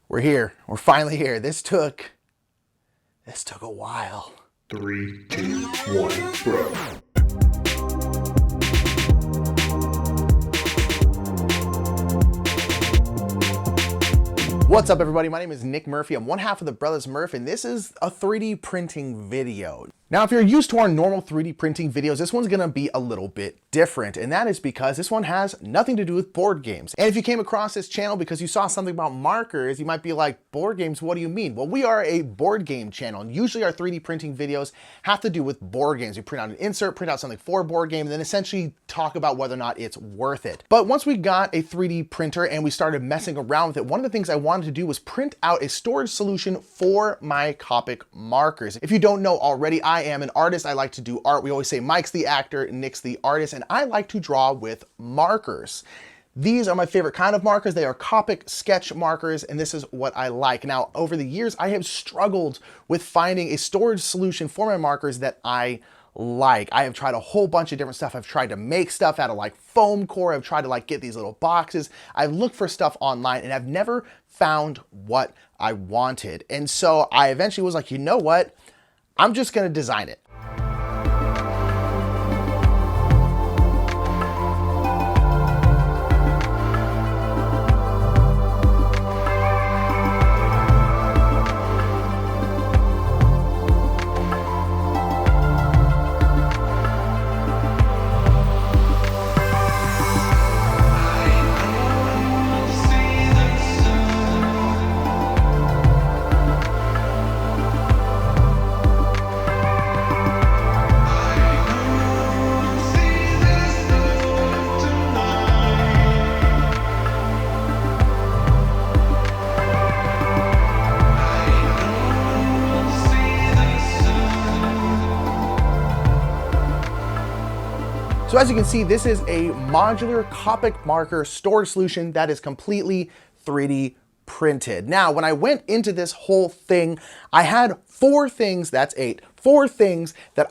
We're here. We're finally here. This took a while. 3, 2, 1, bro. What's up, everybody? My name is Nick Murphy. I'm one half of the Brothers Murph, and this is a 3D printing video. Now, if you're used to our normal 3D printing videos, this one's gonna be a little bit different, and that is because this one has nothing to do with board games. And if you came across this channel because you saw something about markers, you might be like, board games, what do you mean? Well, we are a board game channel, and usually our 3D printing videos have to do with board games. We print out an insert, print out something for a board game, and then essentially talk about whether or not it's worth it. But once we got a 3D printer and we started messing around with it, one of the things I wanted to do was print out a storage solution for my Copic markers. If you don't know already, I am an artist. I like to do art. We always say Mike's the actor, Nick's the artist, and I like to draw with markers. These are my favorite kind of markers. They are Copic sketch markers, and this is what I like. Now, over the years, I have struggled with finding a storage solution for my markers that I like. I have tried a whole bunch of different stuff. I've tried to make stuff out of like foam core. I've tried to like get these little boxes. I've looked for stuff online and I've never found what I wanted. And so I eventually was like, you know what? I'm just gonna design it. So as you can see, this is a modular Copic marker storage solution that is completely 3D printed. Now, when I went into this whole thing, I had four things that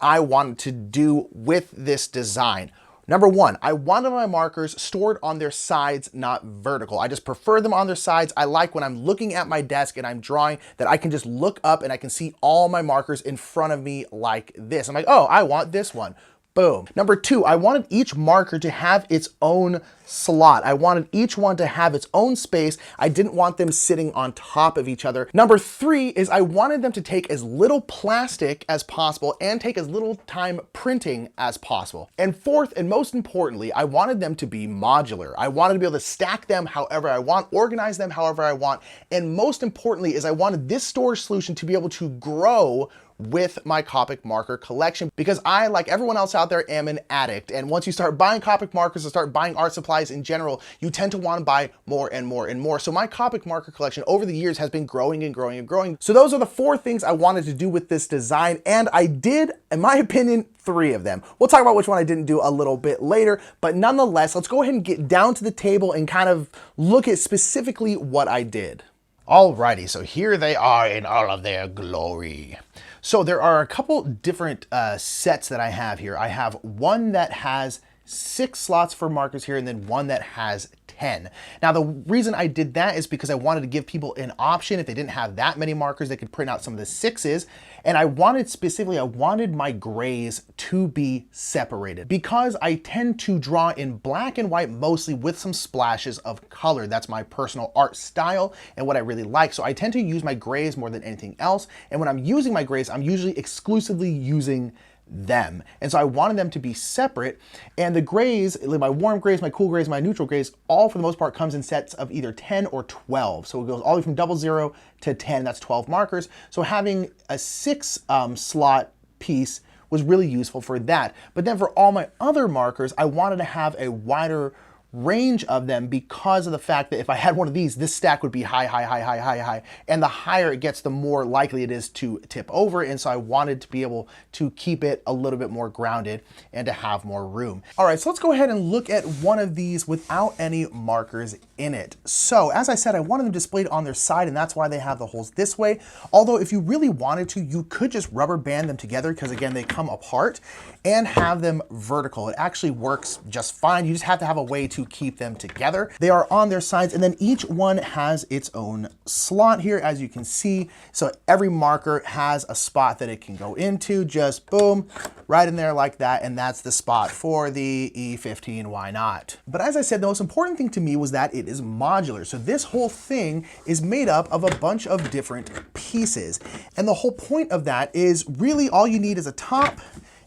I wanted to do with this design. Number one, I wanted my markers stored on their sides, not vertical. I just prefer them on their sides. I like when I'm looking at my desk and I'm drawing that I can just look up and I can see all my markers in front of me like this. I'm like, oh, I want this one. Boom. Number two, I wanted each marker to have its own slot. I wanted each one to have its own space. I didn't want them sitting on top of each other. Number three is I wanted them to take as little plastic as possible and take as little time printing as possible. And fourth, and most importantly, I wanted them to be modular. I wanted to be able to stack them however I want, organize them however I want. And most importantly is I wanted this storage solution to be able to grow with my Copic marker collection, because I, like everyone else out there, am an addict. And once you start buying Copic markers and start buying art supplies in general, you tend to want to buy more and more and more. So my Copic marker collection over the years has been growing and growing and growing. So those are the four things I wanted to do with this design. And I did, in my opinion, three of them. We'll talk about which one I didn't do a little bit later, but nonetheless, let's go ahead and get down to the table and kind of look at specifically what I did. Alrighty, so here they are in all of their glory. So there are a couple different sets that I have here. I have one that has 6 slots for markers here and then one that has 10. Now, the reason I did that is because I wanted to give people an option. If they didn't have that many markers, they could print out some of the 6s. And I wanted my grays to be separated because I tend to draw in black and white mostly with some splashes of color. That's my personal art style and what I really like. So I tend to use my grays more than anything else. And when I'm using my grays, I'm usually exclusively using them. And so I wanted them to be separate. And the grays, my warm grays, my cool grays, my neutral grays, all for the most part comes in sets of either 10 or 12. So it goes all the way from 00 to 10, that's 12 markers. So having a 6 slot piece was really useful for that. But then for all my other markers, I wanted to have a wider range of them because of the fact that if I had one of these, this stack would be high, high, high, high, high, high. And the higher it gets, the more likely it is to tip over. And so I wanted to be able to keep it a little bit more grounded and to have more room. All right, so let's go ahead and look at one of these without any markers in it. So as I said, I wanted them displayed on their side, and that's why they have the holes this way. Although if you really wanted to, you could just rubber band them together because again, they come apart, and have them vertical. It actually works just fine. You just have to have a way to to keep them together. They are on their sides, and then each one has its own slot here, as you can see. So every marker has a spot that it can go into, just boom, right in there like that, and that's the spot for the E15, why not? But as I said, the most important thing to me was that it is modular. So this whole thing is made up of a bunch of different pieces. And the whole point of that is really all you need is a top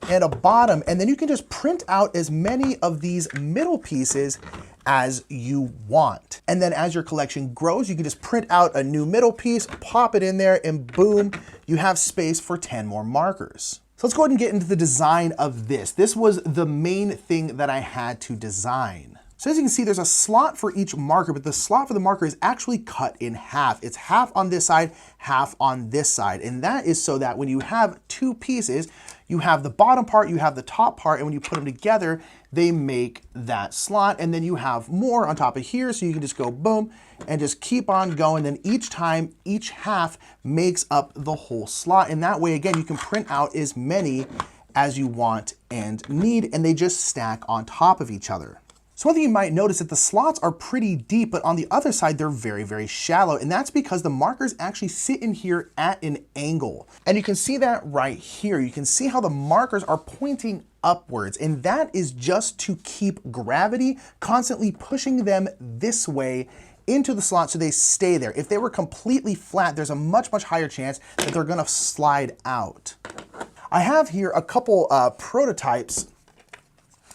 and a bottom, and then you can just print out as many of these middle pieces as you want. And then as your collection grows, you can just print out a new middle piece, pop it in there, and boom, you have space for 10 more markers. So let's go ahead and get into the design of this. This was the main thing that I had to design. So as you can see, there's a slot for each marker, but the slot for the marker is actually cut in half. It's half on this side, half on this side. And that is so that when you have two pieces, you have the bottom part, you have the top part, and when you put them together, they make that slot. And then you have more on top of here, so you can just go boom and just keep on going. Then each time, each half makes up the whole slot. And that way, again, you can print out as many as you want and need, and they just stack on top of each other. So one thing you might notice that the slots are pretty deep, but on the other side, they're very, very shallow. And that's because the markers actually sit in here at an angle. And you can see that right here. You can see how the markers are pointing upwards. And that is just to keep gravity constantly pushing them this way into the slot so they stay there. If they were completely flat, there's a much, much higher chance that they're gonna slide out. I have here a couple prototypes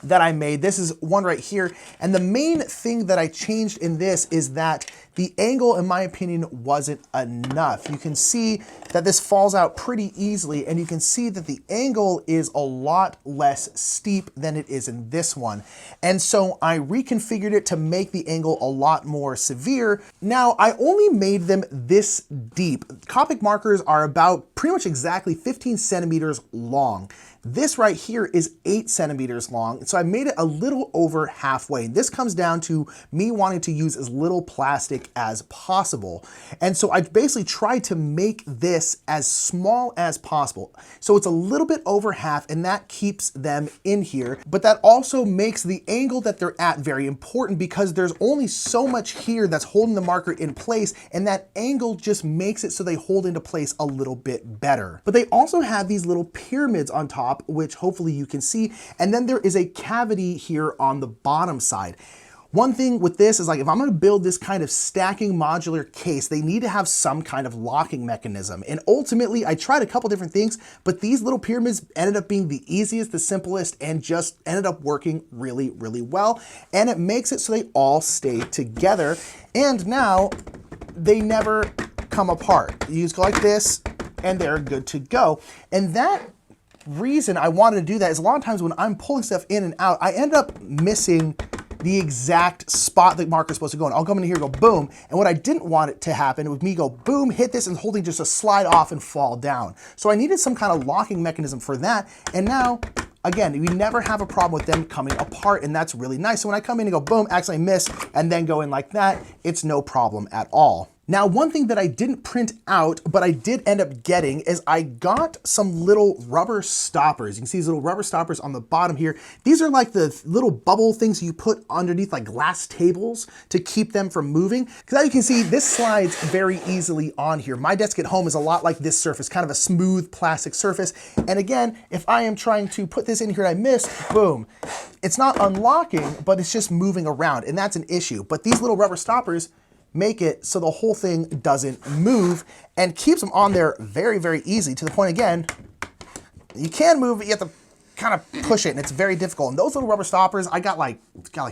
that I made. This is one right here. And the main thing that I changed in this is that the angle, in my opinion, wasn't enough. You can see that this falls out pretty easily, and you can see that the angle is a lot less steep than it is in this one. And so I reconfigured it to make the angle a lot more severe. Now, I only made them this deep. Copic markers are about pretty much exactly 15 centimeters long. This right here is 8 centimeters long, so I made it a little over halfway. This comes down to me wanting to use as little plastic as possible. And so I basically tried to make this as small as possible. So it's a little bit over half, and that keeps them in here. But that also makes the angle that they're at very important, because there's only so much here that's holding the marker in place, and that angle just makes it so they hold into place a little bit better. But they also have these little pyramids on top, which hopefully you can see. And then there is a cavity here on the bottom side. One thing with this is, like, if I'm gonna build this kind of stacking modular case, they need to have some kind of locking mechanism. And ultimately, I tried a couple different things, but these little pyramids ended up being the easiest, the simplest, and just ended up working really, really well. And it makes it so they all stay together. And now they never come apart. You just go like this, and they're good to go. And that reason I wanted to do that is a lot of times when I'm pulling stuff in and out, I end up missing the exact spot the marker is supposed to go in. I'll come in here and go boom, and what I didn't want it to happen was me go boom, hit this, and holding just to slide off and fall down. So I needed some kind of locking mechanism for that, and now, again, we never have a problem with them coming apart, and that's really nice. So when I come in and go boom, accidentally miss, and then go in like that, it's no problem at all. Now, one thing that I didn't print out, but I did end up getting, is I got some little rubber stoppers. You can see these little rubber stoppers on the bottom here. These are like the little bubble things you put underneath like glass tables to keep them from moving. Because as you can see, this slides very easily on here. My desk at home is a lot like this surface, kind of a smooth plastic surface. And again, if I am trying to put this in here and I miss, boom. It's not unlocking, but it's just moving around, and that's an issue. But these little rubber stoppers make it so the whole thing doesn't move and keeps them on there very, very easy, to the point, again, you can move it, you have to kind of push it, and it's very difficult. And those little rubber stoppers, I got like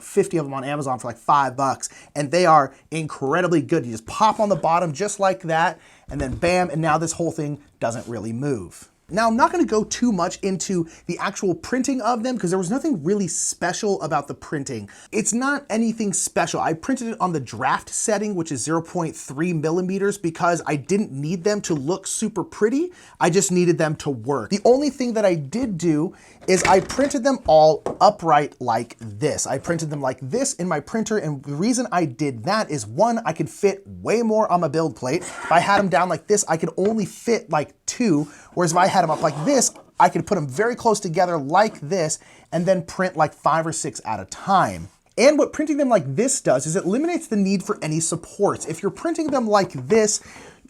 50 of them on Amazon for like $5, and they are incredibly good. You just pop on the bottom just like that, and then bam, and now this whole thing doesn't really move. Now, I'm not going to go too much into the actual printing of them because there was nothing really special about the printing. It's not anything special. I printed it on the draft setting, which is 0.3 millimeters, because I didn't need them to look super pretty. I just needed them to work. The only thing that I did do is I printed them all upright like this. I printed them like this in my printer, and the reason I did that is, one, I could fit way more on my build plate. If I had them down like this, I could only fit like 2, whereas if I had them up like this, I could put them very close together like this and then print like 5 or 6 at a time. And what printing them like this does is it eliminates the need for any supports. If you're printing them like this,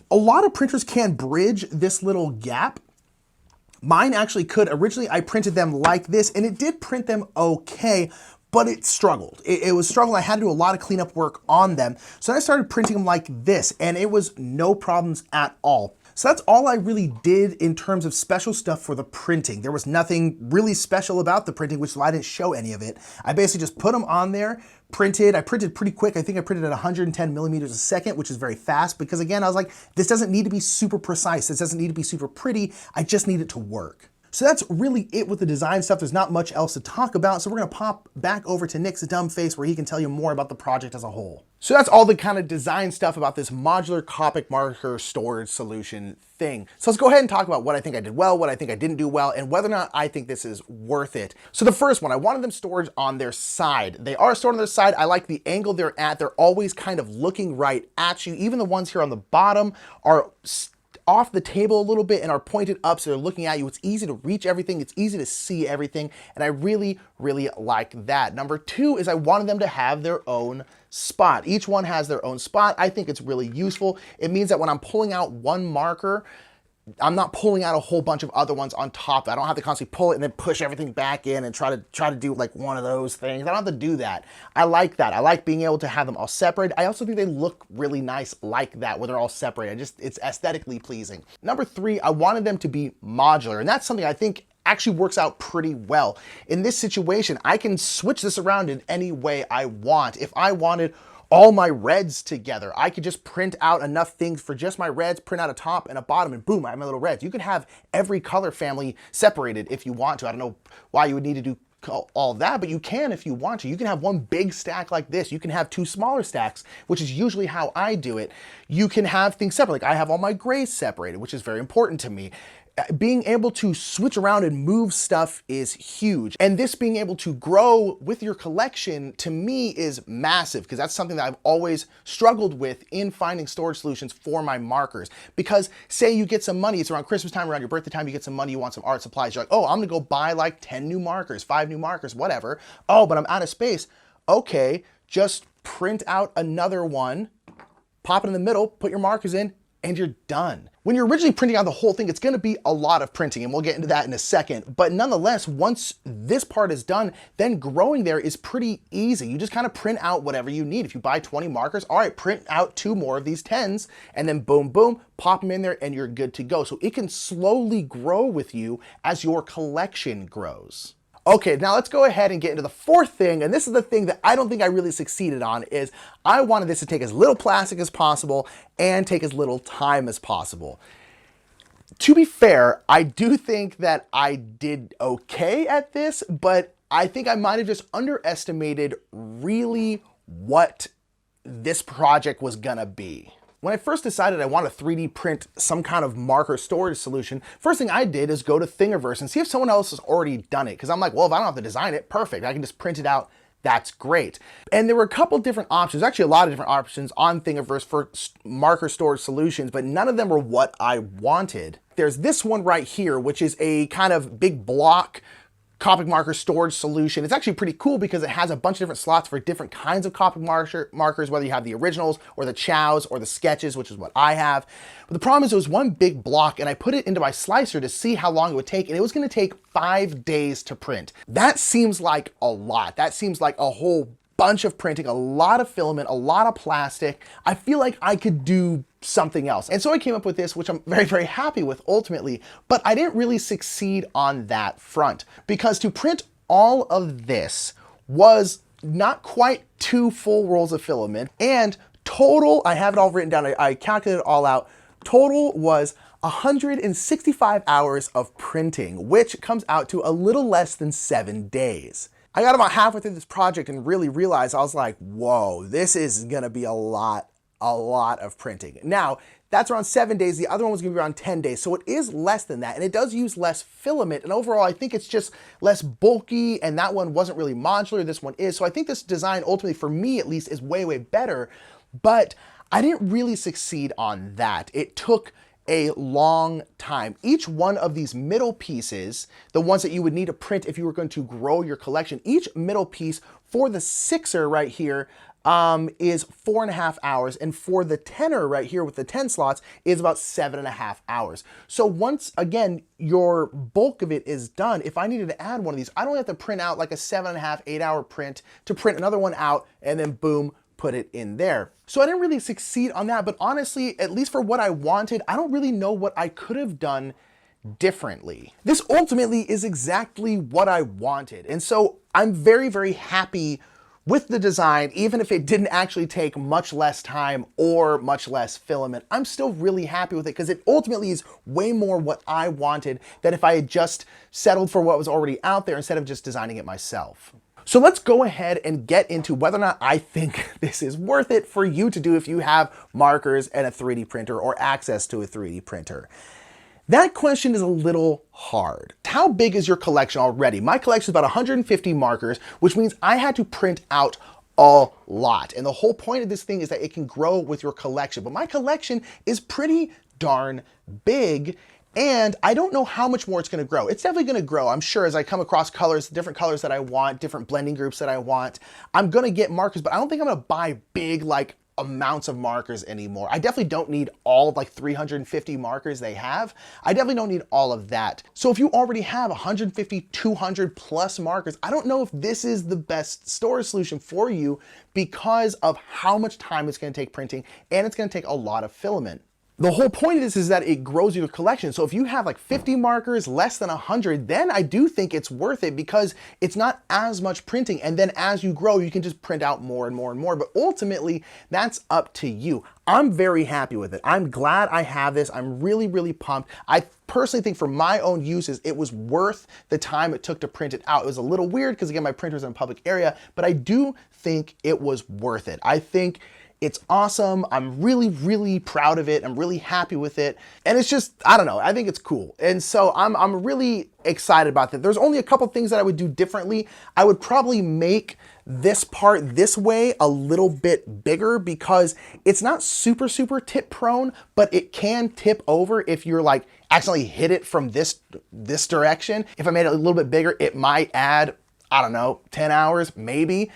a lot of printers can't bridge this little gap. Mine actually could. Originally, I printed them like this, and it did print them okay, but it struggled. It was struggling. I had to do a lot of cleanup work on them. So I started printing them like this, and it was no problems at all. So that's all I really did in terms of special stuff for the printing. There was nothing really special about the printing, which is why I didn't show any of it. I basically just put them on there, printed. I printed pretty quick. I think I printed at 110 millimeters a second, which is very fast because again, I was like, this doesn't need to be super precise. This doesn't need to be super pretty. I just need it to work. So that's really it with the design stuff. There's not much else to talk about. So we're gonna pop back over to Nick's dumb face where he can tell you more about the project as a whole. So that's all the kind of design stuff about this modular Copic marker storage solution thing. So let's go ahead and talk about what I think I did well, what I think I didn't do well, and whether or not I think this is worth it. So the first one, I wanted them stored on their side. They are stored on their side. I like the angle they're at. They're always kind of looking right at you. Even the ones here on the bottom are off the table a little bit and are pointed up so they're looking at you. It's easy to reach everything. It's easy to see everything. And I really, really like that. Number two is I wanted them to have their own spot. Each one has their own spot. I think it's really useful. It means that when I'm pulling out one marker, I'm not pulling out a whole bunch of other ones on top. I don't have to constantly pull it and then push everything back in and try to do like one of those things. I don't have to do that. I like that. I like being able to have them all separated. I also think they look really nice like that where they're all separated. It's aesthetically pleasing. Number three, I wanted them to be modular, and that's something I think actually works out pretty well. In this situation, I can switch this around in any way I want. If I wanted all my reds together, I could just print out enough things for just my reds, print out a top and a bottom, and boom, I have my little reds. You can have every color family separated if you want to. I don't know why you would need to do all that, but you can if you want to. You can have one big stack like this. You can have two smaller stacks, which is usually how I do it. You can have things separate. Like I have all my grays separated, which is very important to me. Being able to switch around and move stuff is huge. And this being able to grow with your collection to me is massive because that's something that I've always struggled with in finding storage solutions for my markers. Because say you get some money, it's around Christmas time, around your birthday time, you get some money, you want some art supplies. You're like, oh, I'm gonna go buy like 10 new markers, 5 new markers, whatever. Oh, but I'm out of space. Okay, just print out another one, pop it in the middle, put your markers in, and you're done. When you're originally printing out the whole thing, it's gonna be a lot of printing, and we'll get into that in a second. But nonetheless, once this part is done, then growing there is pretty easy. You just kind of print out whatever you need. If you buy 20 markers, all right, print out 2 more of these 10s, and then boom, boom, pop them in there, and you're good to go. So it can slowly grow with you as your collection grows. Okay, now let's go ahead and get into the fourth thing, and this is the thing that I don't think I really succeeded on, is I wanted this to take as little plastic as possible and take as little time as possible. To be fair, I do think that I did okay at this, but I think I might have just underestimated really what this project was gonna be. When I first decided I want to 3D print some kind of marker storage solution, first thing I did is go to Thingiverse and see if someone else has already done it. Because I'm like, well, if I don't have to design it, perfect. I can just print it out. That's great. And there were a couple different options, actually a lot of different options on Thingiverse for marker storage solutions, but none of them were what I wanted. There's this one right here, which is a kind of big block Copic marker storage solution. It's actually pretty cool because it has a bunch of different slots for different kinds of Copic markers, whether you have the originals or the chows or the sketches, which is what I have. But the problem is it was one big block, and I put it into my slicer to see how long it would take, and it was gonna take 5 days to print. That seems like a lot. That seems like a whole bunch of printing, a lot of filament, a lot of plastic. I feel like I could do something else. And so I came up with this, which I'm very, very happy with ultimately, but I didn't really succeed on that front because to print all of this was not quite 2 full rolls of filament, and total, I have it all written down, I calculated it all out, total was 165 hours of printing, which comes out to a little less than 7 days. I got about halfway through this project and really realized, I was like, whoa, this is gonna be a lot of printing. Now, that's around 7 days. The other one was gonna be around 10 days. So it is less than that, and it does use less filament. And overall, I think it's just less bulky, and that one wasn't really modular, this one is. So I think this design, ultimately, for me at least, is way, way better. But I didn't really succeed on that. It took a long time. Each one of these middle pieces, the ones that you would need to print if you were going to grow your collection, each middle piece For the 6er right here, is 4.5 hours, and for the 10er right here with the 10 slots is about 7.5 hours. So once again, your bulk of it is done. If I needed to add one of these, I don't have to print out like a 7.5, 8-hour print to print another one out and then boom, put it in there. So I didn't really succeed on that, but honestly, at least for what I wanted, I don't really know what I could have done differently. This ultimately is exactly what I wanted. And so I'm very, very happy with the design, even if it didn't actually take much less time or much less filament. I'm still really happy with it because it ultimately is way more what I wanted than if I had just settled for what was already out there instead of just designing it myself. So let's go ahead and get into whether or not I think this is worth it for you to do if you have markers and a 3D printer or access to a 3D printer. That question is a little hard. How big is your collection already? My collection is about 150 markers, which means I had to print out a lot. And the whole point of this thing is that it can grow with your collection. But my collection is pretty darn big, and I don't know how much more it's gonna grow. It's definitely gonna grow, I'm sure, as I come across colors, different colors that I want, different blending groups that I want. I'm gonna get markers, but I don't think I'm gonna buy big, like, amounts of markers anymore. I definitely don't need all of like 350 markers they have. I definitely don't need all of that. So if you already have 150, 200 plus markers, I don't know if this is the best storage solution for you because of how much time it's going to take printing, and it's going to take a lot of filament. The whole point of this is that it grows your collection. So if you have like 50 markers, less than 100, then I do think it's worth it because it's not as much printing. And then as you grow, you can just print out more and more and more. But ultimately, that's up to you. I'm very happy with it. I'm glad I have this. I'm really, really pumped. I personally think for my own uses, it was worth the time it took to print it out. It was a little weird because again, my printer's in a public area, but I do think it was worth it. I think it's awesome. I'm really, really proud of it. I'm really happy with it. And it's just, I don't know, I think it's cool. And so I'm really excited about that. There's only a couple things that I would do differently. I would probably make this part this way a little bit bigger because it's not super, super tip prone, but it can tip over if you're like accidentally hit it from this direction. If I made it a little bit bigger, it might add, I don't know, 10 hours, maybe.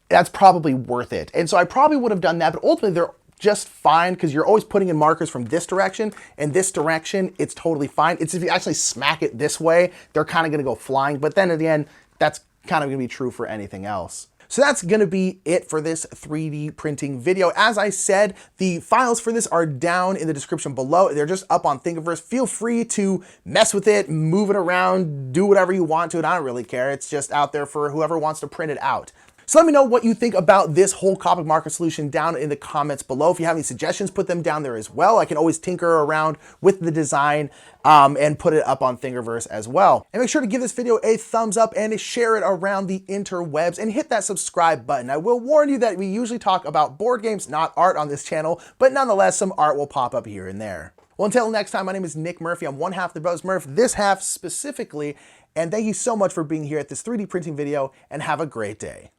That's probably worth it. And so I probably would have done that, but ultimately they're just fine because you're always putting in markers from this direction and this direction, it's totally fine. It's if you actually smack it this way, they're kind of gonna go flying, but then at the end, that's kind of gonna be true for anything else. So that's gonna be it for this 3D printing video. As I said, the files for this are down in the description below. They're just up on Thingiverse. Feel free to mess with it, move it around, do whatever you want to it. I don't really care. It's just out there for whoever wants to print it out. So let me know what you think about this whole Copic Marker solution down in the comments below. If you have any suggestions, put them down there as well. I can always tinker around with the design and put it up on Thingiverse as well. And make sure to give this video a thumbs up and share it around the interwebs and hit that subscribe button. I will warn you that we usually talk about board games, not art on this channel, but nonetheless, some art will pop up here and there. Well, until next time, my name is Nick Murphy. I'm one half of the Brothers Murph, this half specifically, and thank you so much for being here at this 3D printing video, and have a great day.